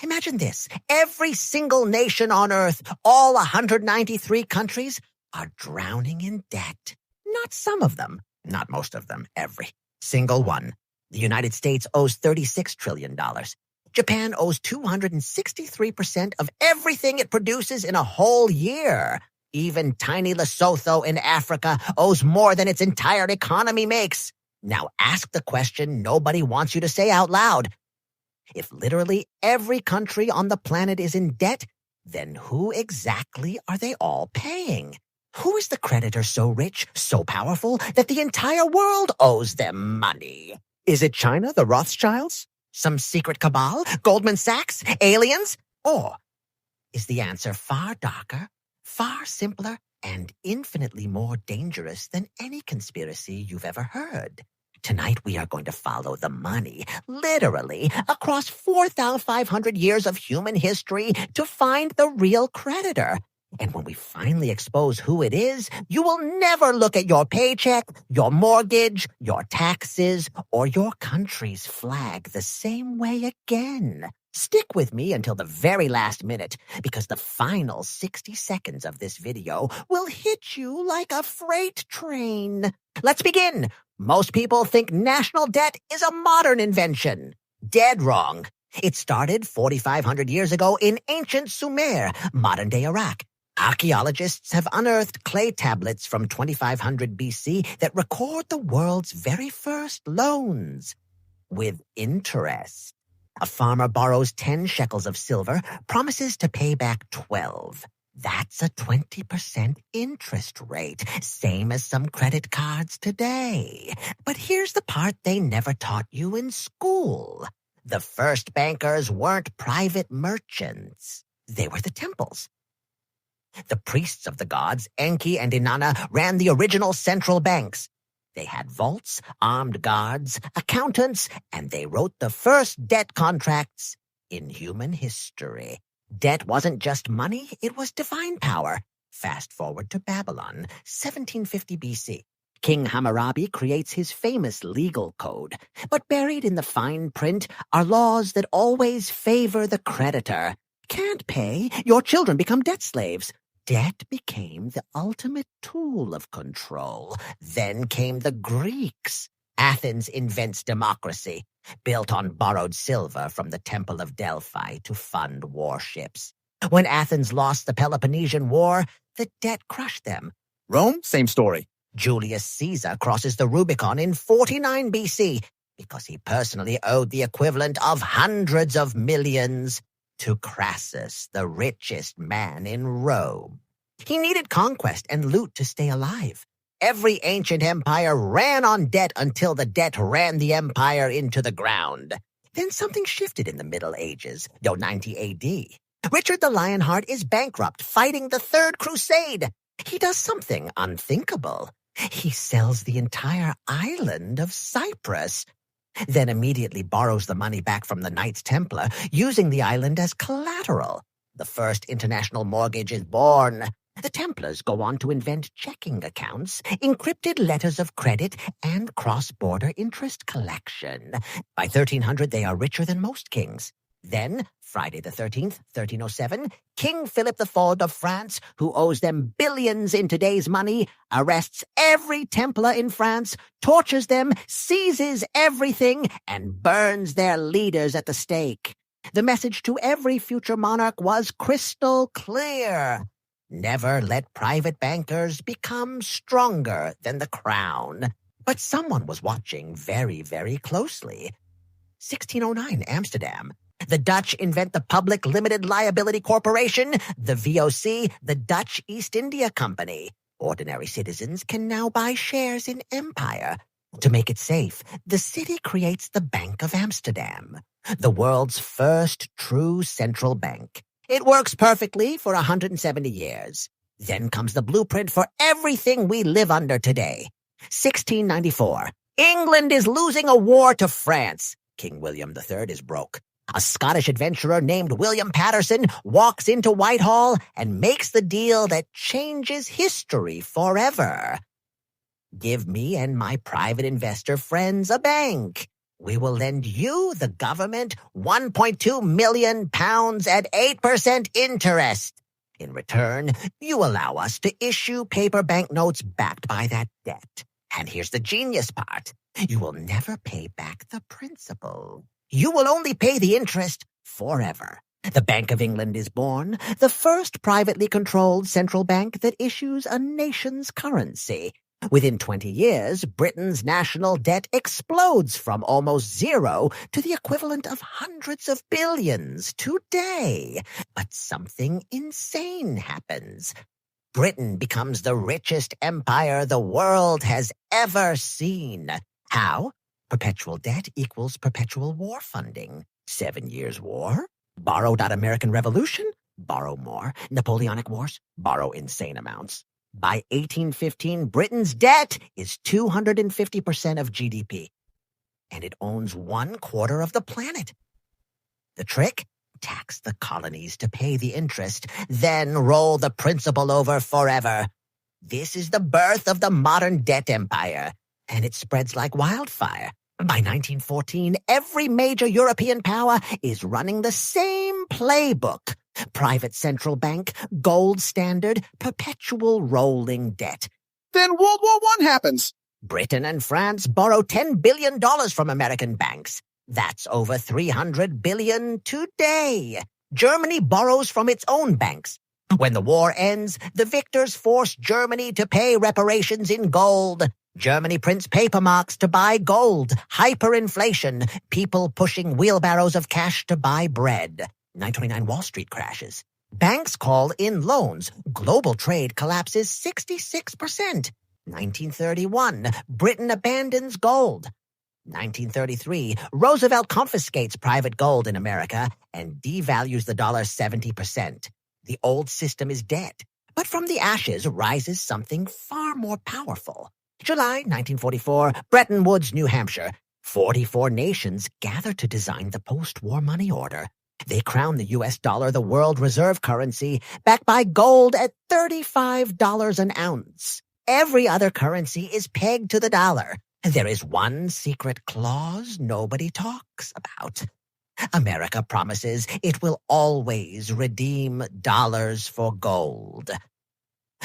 Imagine this. Every single nation on Earth, all 193 countries, are drowning in debt. Not some of them, not most of them, every single one. The United States owes $36 trillion. Japan owes 263% of everything it produces in a whole year. Even tiny Lesotho in Africa owes more than its entire economy makes. Now ask the question nobody wants you to say out loud. If literally every country on the planet is in debt, then who exactly are they all paying? Who is the creditor so rich, so powerful, that the entire world owes them money? Is it China, the Rothschilds? Some secret cabal? Goldman Sachs? Aliens? Or is the answer far darker, far simpler, and infinitely more dangerous than any conspiracy you've ever heard? Tonight we are going to follow the money, literally, across 4,500 years of human history to find the real creditor. And when we finally expose who it is, you will never look at your paycheck, your mortgage, your taxes, or your country's flag the same way again. Stick with me until the very last minute, because the final 60 seconds of this video will hit you like a freight train. Let's begin. Most people think national debt is a modern invention. Dead wrong. It started 4,500 years ago in ancient Sumer, modern-day Iraq. Archaeologists have unearthed clay tablets from 2500 BC that record the world's very first loans. With interest. A farmer borrows 10 shekels of silver, promises to pay back 12. That's a 20% interest rate, same as some credit cards today. But here's the part they never taught you in school. The first bankers weren't private merchants. They were the temples. The priests of the gods, Enki and Inanna, ran the original central banks. They had vaults, armed guards, accountants, and they wrote the first debt contracts in human history. Debt wasn't just money, it was divine power. Fast forward to Babylon, 1750 BC. King Hammurabi creates his famous legal code, but buried in the fine print are laws that always favor the creditor. Can't pay, your children become debt slaves. Debt became the ultimate tool of control. Then came the Greeks. Athens invents democracy, built on borrowed silver from the Temple of Delphi to fund warships. When Athens lost the Peloponnesian War, the debt crushed them. Rome, same story. Julius Caesar crosses the Rubicon in 49 BC because he personally owed the equivalent of hundreds of millions to Crassus, the richest man in Rome. He needed conquest and loot to stay alive. Every ancient empire ran on debt until the debt ran the empire into the ground. Then something shifted in the Middle Ages, 90 AD. Richard the Lionheart is bankrupt, fighting the Third Crusade. He does something unthinkable. He sells the entire island of Cyprus, then immediately borrows the money back from the Knights Templar, using the island as collateral. The first international mortgage is born. The Templars go on to invent checking accounts, encrypted letters of credit, and cross-border interest collection. By 1300, they are richer than most kings. Then, Friday the 13th, 1307, King Philip IV of France, who owes them billions in today's money, arrests every Templar in France, tortures them, seizes everything, and burns their leaders at the stake. The message to every future monarch was crystal clear. Never let private bankers become stronger than the crown. But someone was watching very, very closely. 1609, Amsterdam. The Dutch invent the Public Limited Liability Corporation, the VOC, the Dutch East India Company. Ordinary citizens can now buy shares in Empire. To make it safe, the city creates the Bank of Amsterdam, the world's first true central bank. It works perfectly for 170 years. Then comes the blueprint for everything we live under today. 1694. England is losing a war to France. King William III is broke. A Scottish adventurer named William Patterson walks into Whitehall and makes the deal that changes history forever. Give me and my private investor friends a bank. We will lend you, the government, £1.2 million at 8% interest. In return, you allow us to issue paper banknotes backed by that debt. And here's the genius part. You will never pay back the principal. You will only pay the interest forever. The Bank of England is born, the first privately controlled central bank that issues a nation's currency. Within 20 years, Britain's national debt explodes from almost zero to the equivalent of hundreds of billions today. But something insane happens. Britain becomes the richest empire the world has ever seen. How? Perpetual debt equals perpetual war funding. 7 Years' War? Borrow. American Revolution? Borrow more. Napoleonic Wars? Borrow insane amounts. By 1815, Britain's debt is 250% of GDP, and it owns 1/4 of the planet. The trick? Tax the colonies to pay the interest, then roll the principal over forever. This is the birth of the modern debt empire, and it spreads like wildfire. By 1914, every major European power is running the same playbook. Private central bank, gold standard, perpetual rolling debt. Then World War I happens. Britain and France borrow $10 billion from American banks. That's over $300 billion today. Germany borrows from its own banks. When the war ends, the victors force Germany to pay reparations in gold. Germany prints paper marks to buy gold. Hyperinflation. People pushing wheelbarrows of cash to buy bread. 929 Wall Street crashes. Banks call in loans. Global trade collapses 66%. 1931, Britain abandons gold. 1933, Roosevelt confiscates private gold in America and devalues the dollar 70%. The old system is dead. But from the ashes rises something far more powerful. July 1944, Bretton Woods, New Hampshire. 44 nations gather to design the post-war money order. They crown the U.S. dollar the world reserve currency, backed by gold at $35 an ounce. Every other currency is pegged to the dollar. There is one secret clause nobody talks about. America promises it will always redeem dollars for gold,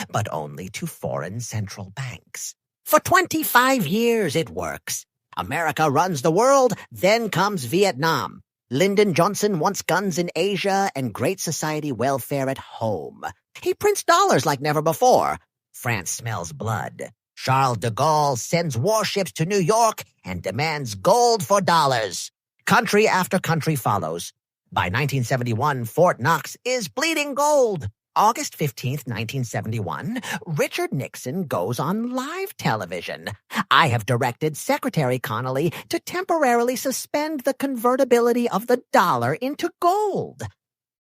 but only to foreign central banks. For 25 years it works. America runs the world, then comes Vietnam. Lyndon Johnson wants guns in Asia and great society welfare at home. He prints dollars like never before. France smells blood. Charles de Gaulle sends warships to New York and demands gold for dollars. Country after country follows. By 1971, Fort Knox is bleeding gold. August 15th, 1971, Richard Nixon goes on live television. I have directed Secretary Connally to temporarily suspend the convertibility of the dollar into gold.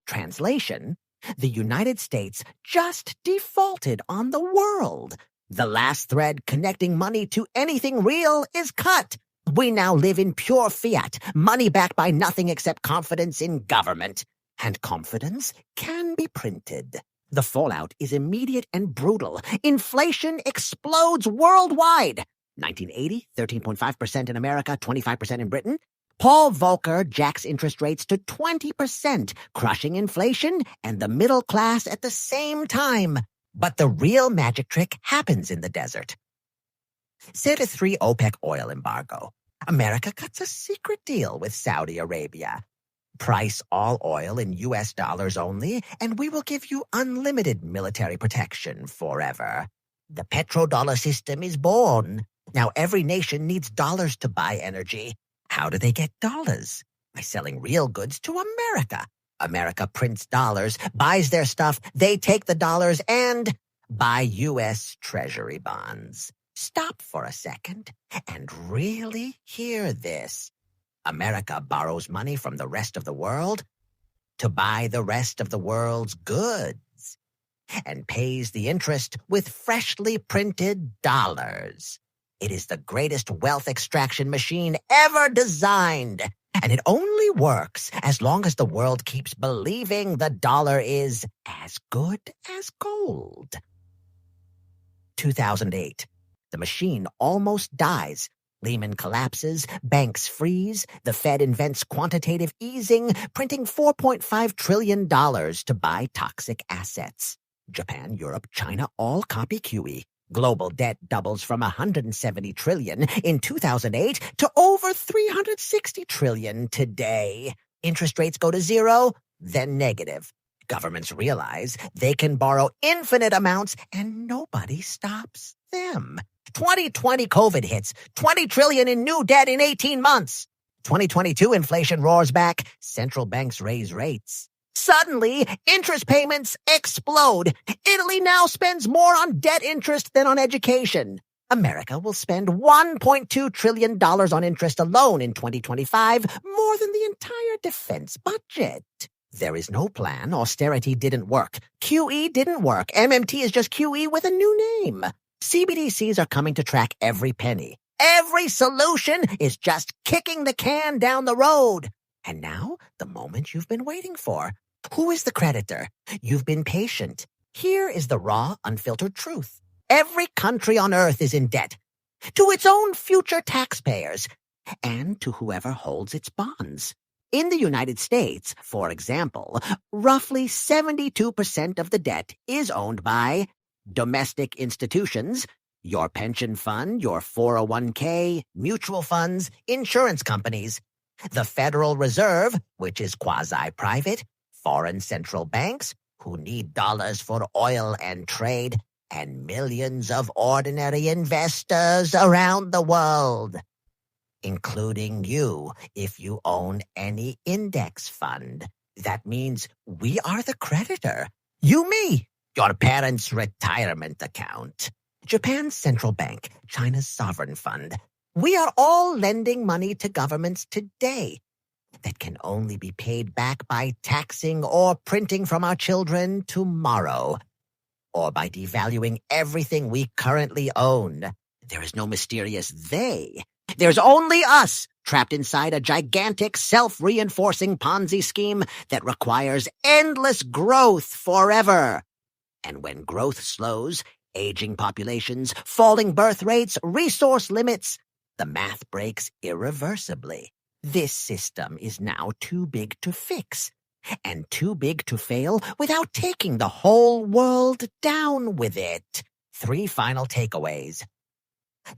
Translation: the United States just defaulted on the world. The last thread connecting money to anything real is cut. We now live in pure fiat, money backed by nothing except confidence in government. And confidence can be printed. The fallout is immediate and brutal. Inflation explodes worldwide. 1980, 13.5% in America, 25% in Britain. Paul Volcker jacks interest rates to 20%, crushing inflation and the middle class at the same time. But the real magic trick happens in the desert. Set a 3 OPEC oil embargo. America cuts a secret deal with Saudi Arabia. Price all oil in U.S. dollars only, and we will give you unlimited military protection forever. The petrodollar system is born. Now every nation needs dollars to buy energy. How do they get dollars? By selling real goods to America. America prints dollars, buys their stuff, they take the dollars and buy U.S. Treasury bonds. Stop for a second and really hear this. America borrows money from the rest of the world to buy the rest of the world's goods and pays the interest with freshly printed dollars. It is the greatest wealth extraction machine ever designed, and it only works as long as the world keeps believing the dollar is as good as gold. 2008. The machine almost dies. Lehman collapses, banks freeze, the Fed invents quantitative easing, printing $4.5 trillion to buy toxic assets. Japan, Europe, China all copy QE. Global debt doubles from $170 trillion in 2008 to over $360 trillion today. Interest rates go to zero, then negative. Governments realize they can borrow infinite amounts and nobody stops them. 2020 COVID hits, $20 trillion in new debt in 18 months. 2022 inflation roars back, central banks raise rates. Suddenly, interest payments explode. Italy now spends more on debt interest than on education. America will spend $1.2 trillion on interest alone in 2025, more than the entire defense budget. There is no plan. Austerity didn't work. QE didn't work. MMT is just QE with a new name. CBDCs are coming to track every penny. Every solution is just kicking the can down the road. And now, the moment you've been waiting for. Who is the creditor? You've been patient. Here is the raw, unfiltered truth. Every country on earth is in debt. To its own future taxpayers. And to whoever holds its bonds. In the United States, for example, roughly 72% of the debt is owned by domestic institutions, your pension fund, your 401k, mutual funds, insurance companies, the Federal Reserve, which is quasi-private, foreign central banks, who need dollars for oil and trade, and millions of ordinary investors around the world, including you if you own any index fund. That means we are the creditor. You, me, your parents' retirement account, Japan's central bank, China's sovereign fund. We are all lending money to governments today that can only be paid back by taxing or printing from our children tomorrow, or by devaluing everything we currently own. There is no mysterious they. There's only us, trapped inside a gigantic, self-reinforcing Ponzi scheme that requires endless growth forever. And when growth slows, aging populations, falling birth rates, resource limits, the math breaks irreversibly. This system is now too big to fix, and too big to fail without taking the whole world down with it. 3 final takeaways.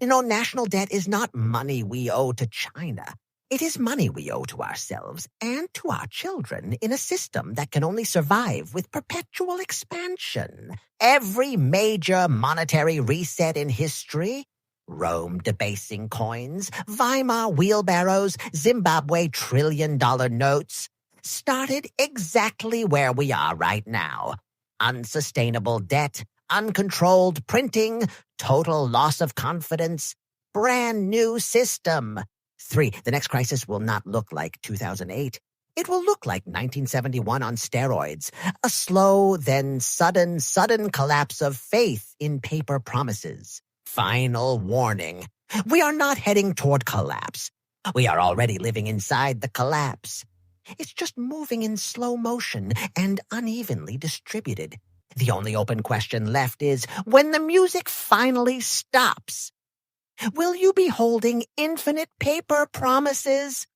National debt is not money we owe to China. It is money we owe to ourselves and to our children in a system that can only survive with perpetual expansion. Every major monetary reset in history, Rome debasing coins, Weimar wheelbarrows, Zimbabwe trillion-dollar notes, started exactly where we are right now. Unsustainable debt, uncontrolled printing, total loss of confidence, brand new system. 3, the next crisis will not look like 2008. It will look like 1971 on steroids, a slow, then sudden collapse of faith in paper promises. Final warning. We are not heading toward collapse. We are already living inside the collapse. It's just moving in slow motion and unevenly distributed. The only open question left is, when the music finally stops, will you be holding infinite paper promises?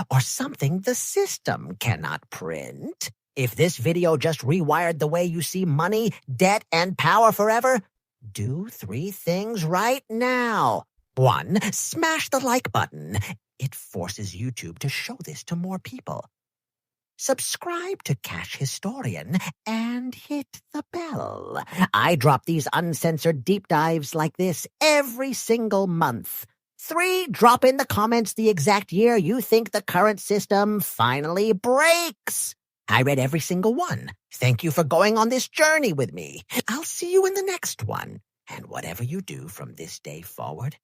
Or something the system cannot print? If this video just rewired the way you see money, debt, and power forever, do 3 things right now. 1, smash the like button. It forces YouTube to show this to more people. Subscribe to Cash Historian and hit the bell. I drop these uncensored deep dives like this every single month. 3, drop in the comments the exact year you think the current system finally breaks. I read every single one. Thank you for going on this journey with me. I'll see you in the next one. And whatever you do from this day forward,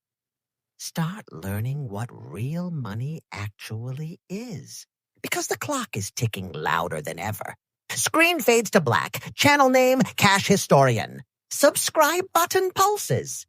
start learning what real money actually is. Because the clock is ticking louder than ever. Screen fades to black. Channel name, Cash Historian. Subscribe button pulses.